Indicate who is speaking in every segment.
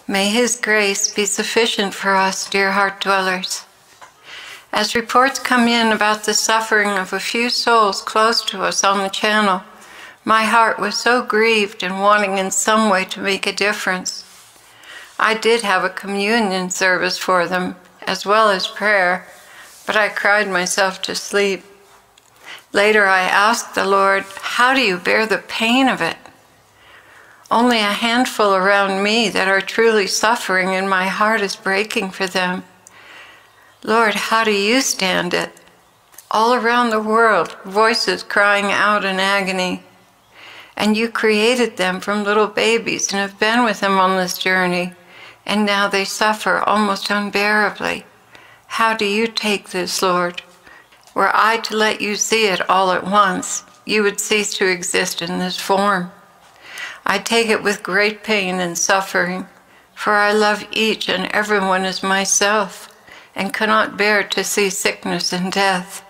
Speaker 1: May His grace be sufficient for us, dear heart dwellers. As reports come in about the suffering of a few souls close to us on the channel, my heart was so grieved and wanting in some way to make a difference. I did have a communion service for them, as well as prayer, but I cried myself to sleep. Later I asked the Lord, how do you bear the pain of it? Only a handful around me that are truly suffering, and my heart is breaking for them. Lord, how do you stand it? All around the world, voices crying out in agony. And you created them from little babies and have been with them on this journey, and now they suffer almost unbearably. How do you take this, Lord? Were I to let you see it all at once, you would cease to exist in this form. I take it with great pain and suffering, for I love each and everyone as myself, and cannot bear to see sickness and death.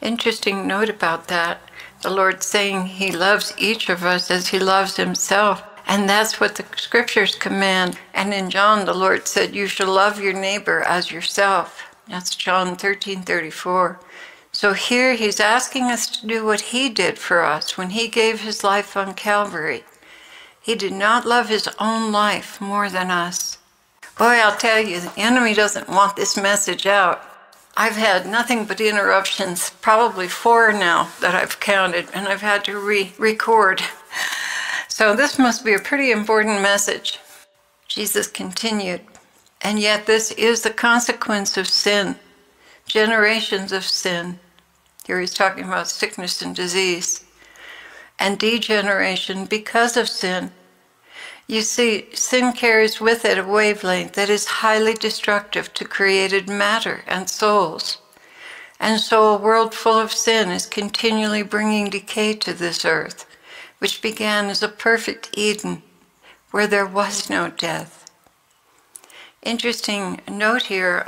Speaker 1: Interesting note about that. The Lord saying He loves each of us as He loves Himself, and that's what the scriptures command. And in John, the Lord said, you shall love your neighbor as yourself. That's John 13:34. So here He's asking us to do what He did for us when He gave His life on Calvary. He did not love His own life more than us. Boy, I'll tell you, the enemy doesn't want this message out. I've had nothing but interruptions, probably 4 now that I've counted, and I've had to re-record. So this must be a pretty important message. Jesus continued, and yet this is the consequence of sin, generations of sin. Here He's talking about sickness and disease, and degeneration because of sin. You see, sin carries with it a wavelength that is highly destructive to created matter and souls. And so a world full of sin is continually bringing decay to this earth, which began as a perfect Eden, where there was no death. Interesting note here,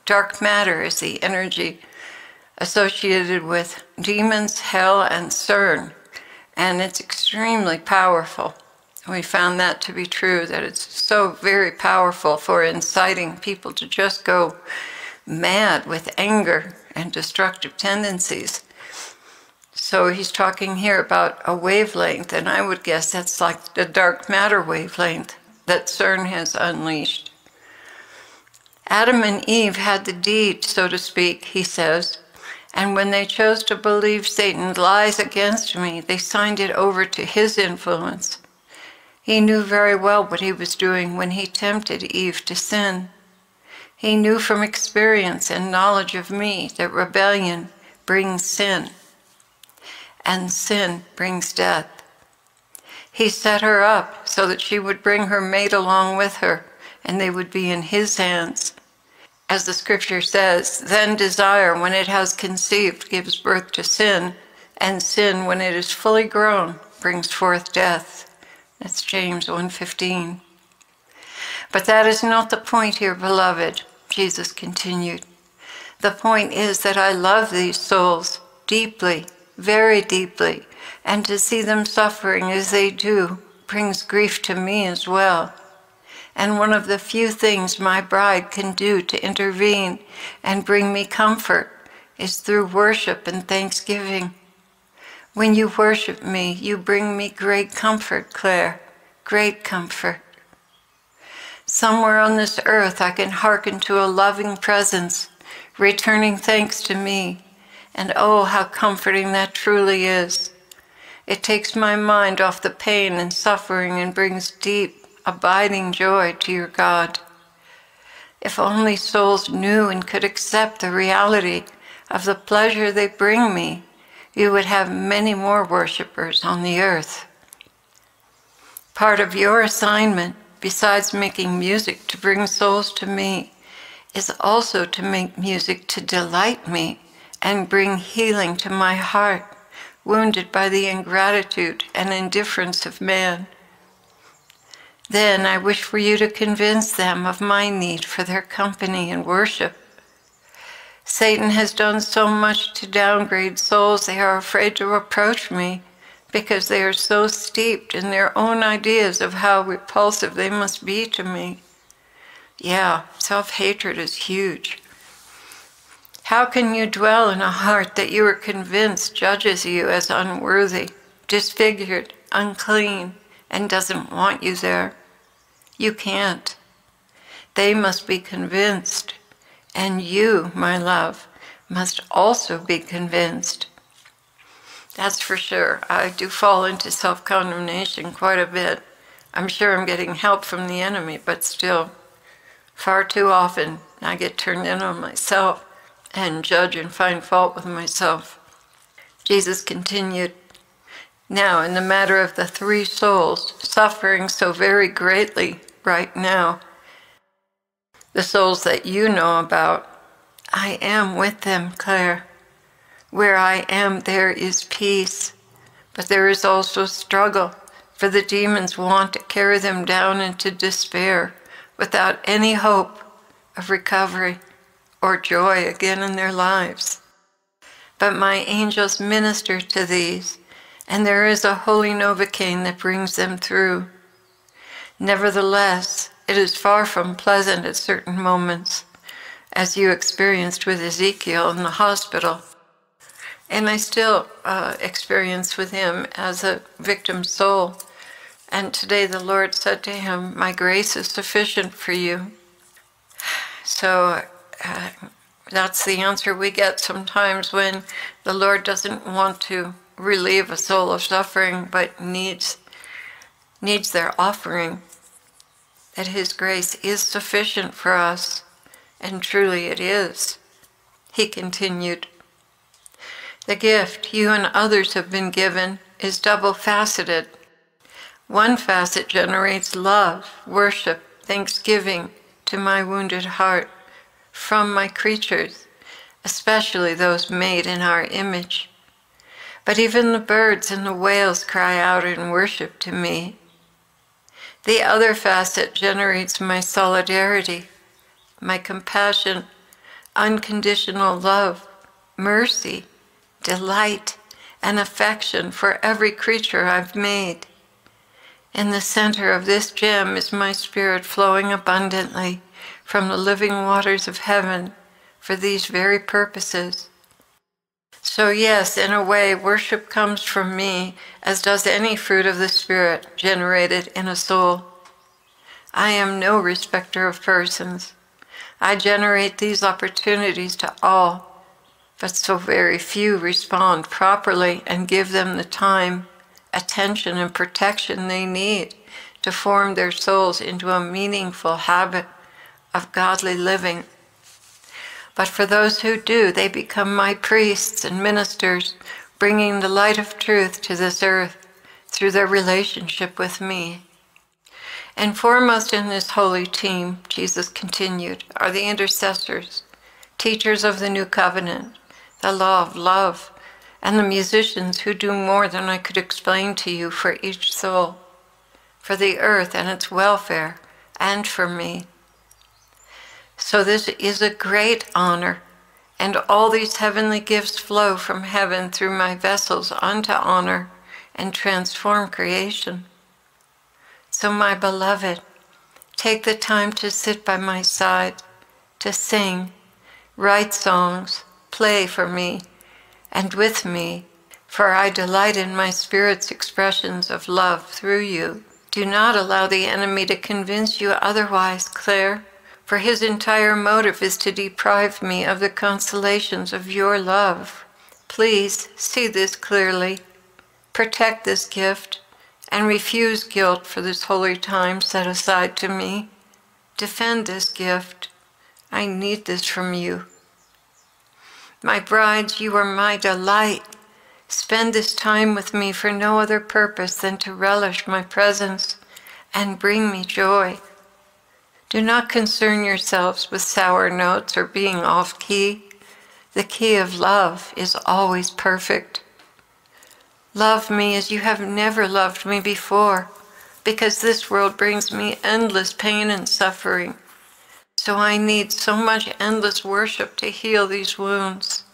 Speaker 1: dark matter is the energy associated with demons, hell, and CERN, and it's extremely powerful. We found that to be true, that it's so very powerful for inciting people to just go mad with anger and destructive tendencies. So He's talking here about a wavelength, and I would guess that's like the dark matter wavelength that CERN has unleashed. Adam and Eve had the deed, so to speak, He says, and when they chose to believe Satan's lies against me, they signed it over to his influence. He knew very well what he was doing when he tempted Eve to sin. He knew from experience and knowledge of me that rebellion brings sin, and sin brings death. He set her up so that she would bring her mate along with her, and they would be in His hands. As the scripture says, then desire, when it has conceived, gives birth to sin, and sin, when it is fully grown, brings forth death. That's James 1:15. But that is not the point here, beloved, Jesus continued. The point is that I love these souls deeply, very deeply, and to see them suffering as they do brings grief to me as well. And one of the few things my bride can do to intervene and bring me comfort is through worship and thanksgiving. When you worship me, you bring me great comfort, Claire, great comfort. Somewhere on this earth I can hearken to a loving presence, returning thanks to me, and oh, how comforting that truly is. It takes my mind off the pain and suffering and brings deep, abiding joy to your God. If only souls knew and could accept the reality of the pleasure they bring me, you would have many more worshipers on the earth. Part of your assignment, besides making music to bring souls to me, is also to make music to delight me and bring healing to my heart, wounded by the ingratitude and indifference of man. Then I wish for you to convince them of my need for their company and worship. Satan has done so much to downgrade souls they are afraid to approach me, because they are so steeped in their own ideas of how repulsive they must be to me. Yeah, self-hatred is huge. How can you dwell in a heart that you are convinced judges you as unworthy, disfigured, unclean, and doesn't want you there? You can't. They must be convinced, and you, my love, must also be convinced. That's for sure. I do fall into self-condemnation quite a bit. I'm sure I'm getting help from the enemy, but still, far too often I get turned in on myself and judge and find fault with myself. Jesus continued, "Now, in the matter of the 3 souls suffering so very greatly right now, the souls that you know about, I am with them, Claire. Where I am, there is peace, but there is also struggle, for the demons want to carry them down into despair without any hope of recovery or joy again in their lives. But my angels minister to these, and there is a holy novocaine that brings them through. Nevertheless, it is far from pleasant at certain moments, as you experienced with Ezekiel in the hospital. And I still experience with him as a victim soul. And today the Lord said to him, my grace is sufficient for you. So that's the answer we get sometimes when the Lord doesn't want to relieve a soul of suffering, but needs their offering. That his grace is sufficient for us, and truly it is. He continued, the gift you and others have been given is double-faceted. One facet generates love, worship, thanksgiving to my wounded heart from my creatures, especially those made in our image. But even the birds and the whales cry out in worship to me. The other facet generates my solidarity, my compassion, unconditional love, mercy, delight, and affection for every creature I've made. In the center of this gem is my spirit flowing abundantly from the living waters of heaven for these very purposes. So yes, in a way, worship comes from me, as does any fruit of the Spirit generated in a soul. I am no respecter of persons. I generate these opportunities to all, but so very few respond properly and give them the time, attention, and protection they need to form their souls into a meaningful habit of godly living. But for those who do, they become my priests and ministers, bringing the light of truth to this earth through their relationship with me. And foremost in this holy team, Jesus continued, are the intercessors, teachers of the new covenant, the law of love, and the musicians who do more than I could explain to you for each soul, for the earth and its welfare, and for me. So this is a great honor, and all these heavenly gifts flow from heaven through my vessels unto honor and transform creation. So my beloved, take the time to sit by my side, to sing, write songs, play for me, and with me, for I delight in my Spirit's expressions of love through you. Do not allow the enemy to convince you otherwise, Claire, for his entire motive is to deprive me of the consolations of your love. Please see this clearly, protect this gift, and refuse guilt for this holy time set aside to me. Defend this gift. I need this from you. My brides, you are my delight. Spend this time with me for no other purpose than to relish my presence and bring me joy. Do not concern yourselves with sour notes or being off-key. The key of love is always perfect. Love me as you have never loved me before, because this world brings me endless pain and suffering. So I need so much endless worship to heal these wounds.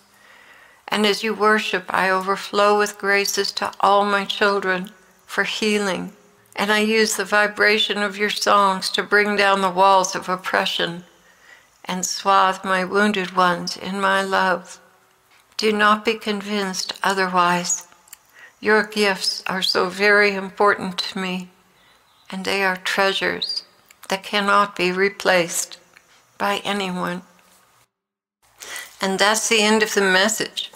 Speaker 1: And as you worship, I overflow with graces to all my children for healing. And I use the vibration of your songs to bring down the walls of oppression and swathe my wounded ones in my love. Do not be convinced otherwise. Your gifts are so very important to me, and they are treasures that cannot be replaced by anyone. And that's the end of the message.